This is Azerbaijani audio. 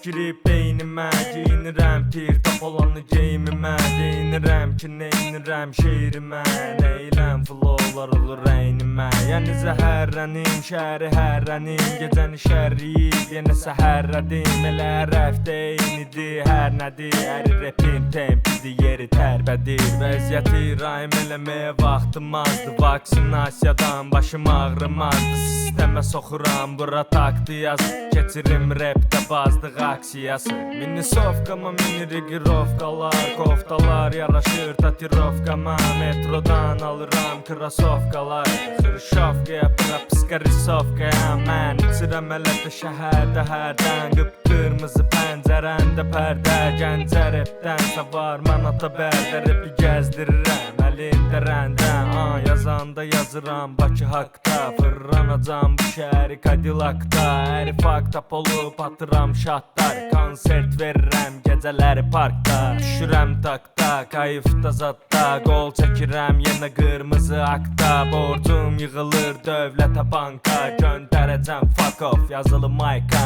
girib beynimə, giyinirəm pir tap olanı geyimimə, deyinirəm ki neynirəm şeirimə, neyləm flowlar olur əynimə, yəni zəhərlənim, şəhəri hərrənim, gecəni şərriyib, yenə səhərlədim, elə rəfdə eynidir, hər nədir, əri repin tempidir, yeri tərbədir, vəziyyəti raim eləməyə vaxtım azdı, vaksinasiyadan başım ağrımazdı, sistemə soxuram, bura taktı yazı, keçirim repdə bazdıq aksiyası, minisovkama minirigirovkalar, koftalar yaraşır tatirovkama, metrodan alıram krasovkalar, xırşovkaya, propiska risovkaya, mən içirəm elə də şəhərdə hərdən, qıpqırmızı pəncərəndə pərdə, Gəncə repdən savar, manata bərdə repi gəzdirirəm, əlində rəndən, yazanda yazıram Bakı haqda, fırlanacam bu şəhəri Kadillakda, əri faktap olub atıram şatlar, konsert verirəm gecələri parkda, düşürəm takda, kayıfda zadda, qol çəkirəm yenə qırmızı akta, borcum yığılır dövlətə banka, göndərəcəm fuck off yazılı mayka,